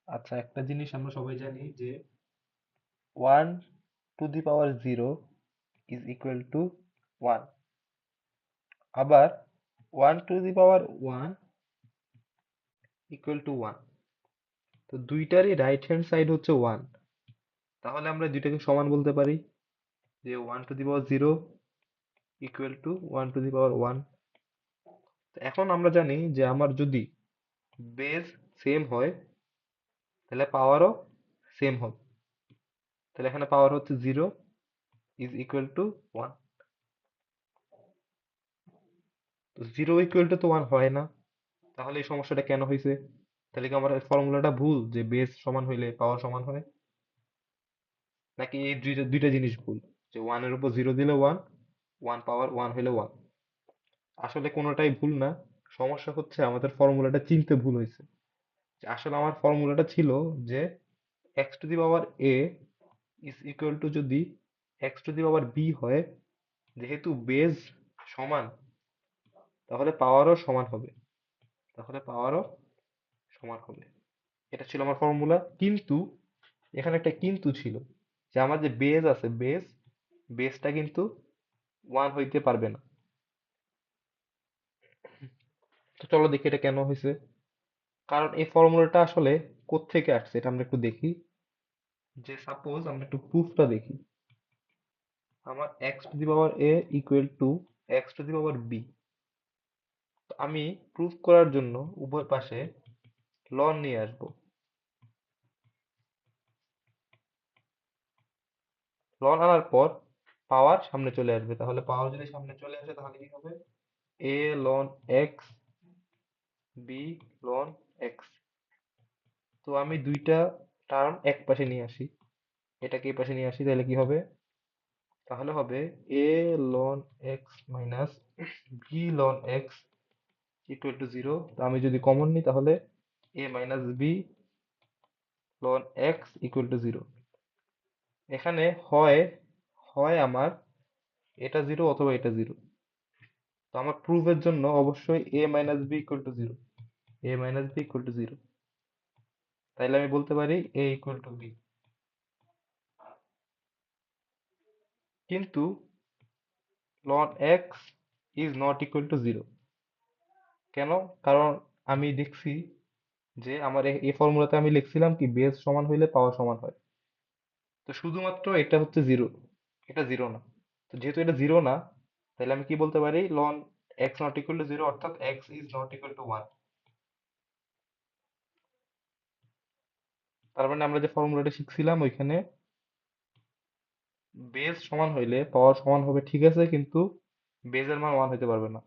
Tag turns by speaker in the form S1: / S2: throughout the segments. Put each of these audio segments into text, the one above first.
S1: আচ্ছা, একটা জিনিস আমরা সবাই জানি যে 1 to the power 0 is equal to 1, আবার 1 to the power 1 equal to 1। তো দুইটারই রাইট হ্যান্ড সাইড হচ্ছে 1, তাহলে আমরা দুইটাকে সমান বলতে পারি যে 1 to the power 0 equal to 1 to the power 1। এখন আমরা জানি যে আমার যদি বেস সেম হয় তাহলে পাওয়ারও সেম হবে। তাহলে এখানে পাওয়ার হচ্ছে 0 ইজ ইকুয়াল টু 1। তো 0 ইকুয়াল টু তো 1 হয় না, তাহলে এই সমস্যাটা কেন হয়েছে? তাহলে কি আমার ফর্মুলাটা ভুল যে বেস সমান হইলে পাওয়ার সমান হয়, নাকি এই দুইটা দুইটা জিনিস ভুল, যে 1 এর উপর 0 দিলে 1, 1 পাওয়ার 1 হইলে 1? আসলে কোনোটাই ভুল না। সমস্যা হচ্ছে আমাদের ফর্মুলাটা চিনতে ভুল হয়েছে। যে আসলে আমার ফর্মুলাটা ছিল যে x to the power a is equal to, যদি x to the power b হয়, যেহেতু বেস সমান, তাহলে পাওয়ারও সমান হবে, তাহলে পাওয়ারও সমান হবে। এটা ছিল আমার ফর্মুলা। কিন্তু এখানে একটা কিন্তু ছিল, যে আমার যে বেস আছে, বেসটা কিন্তু 1 হইতে পারবে না। তো চলো দেখি এটা কেন হয়েছে। কারণ এই ফর্মুলাটা আসলে কোত্থেকে আসছে এটা আমরা একটু দেখি। যে সাপোজ আমরা একটু প্রুফটা দেখি। আমার x to the power a equal to x to the power b। আমি প্রুফ করার জন্য উভয় পাশে লন নিয়ে আসবো। লন আনার পর পাওয়ার সামনে চলে আসবে, তাহলে পাওয়ার যদি সামনে চলে আসে তাহলে কি হবে? a লন x, b লন x। তো আমি দুইটা টার্ম এক পাশে নিয়ে আসি, এটাকে এই পাশে নিয়ে আসি, তাহলে কি হবে? তাহলে হবে a লন x মাইনাস b লন x ইকুয়াল টু 0। তো আমি যদি কমন নিই তাহলে a মাইনাস b লন x ইকুয়াল টু 0। এখানে হয় হয় আমার এটা 0 অথবা এটা 0। তো আমার প্রুফের জন্য অবশ্যই a minus b equal to 0, a minus b equal to 0। তাইলে আমি বলতে পারি a ইকুয়াল টু b। কিন্তু ln x is not equal to 0। কেন? কারণ আমি দেখছি যে আমার এই ফর্মুলাতে আমি লিখছিলাম কি বেস সমান হইলে পাওয়ার সমান হয়। তো শুধুমাত্র এটা হচ্ছে 0, এটা 0 না। তো যেহেতু এটা 0 না, তাহলে আমি কি বলতে পারি? ln x not equal to 0, অর্থাৎ x is not equal to 1। তার মানে আমরা যে ফর্মুলাটা শিখছিলাম ওইখানে বেস সমান হইলে পাওয়ার সমান হবে, ঠিক আছে, কিন্তু বেজের মান 1 হইতে পারবে না।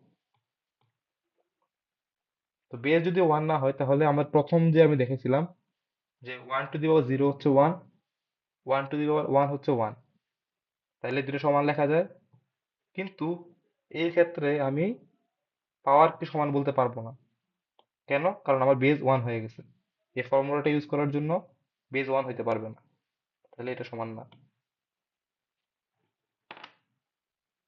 S1: তো বেস যদি 1 না হয় তাহলে আমার প্রথম যে আমি দেখেছিলাম যে 1 টু দি পাওয়ার 0 হচ্ছে 1, 1 টু দি পাওয়ার 1 হচ্ছে 1, তাহলে দুটো সমান লেখা যায়। কিন্তু এই ক্ষেত্রে আমি পাওয়ারকে সমান বলতে পারবো না। কেন? কারণ আমার বেস 1 হয়ে গেছে। এই ফর্মুলাটা ইউজ করার জন্য বেস 1 হইতে পারবে না, তাহলে এটা সমান না।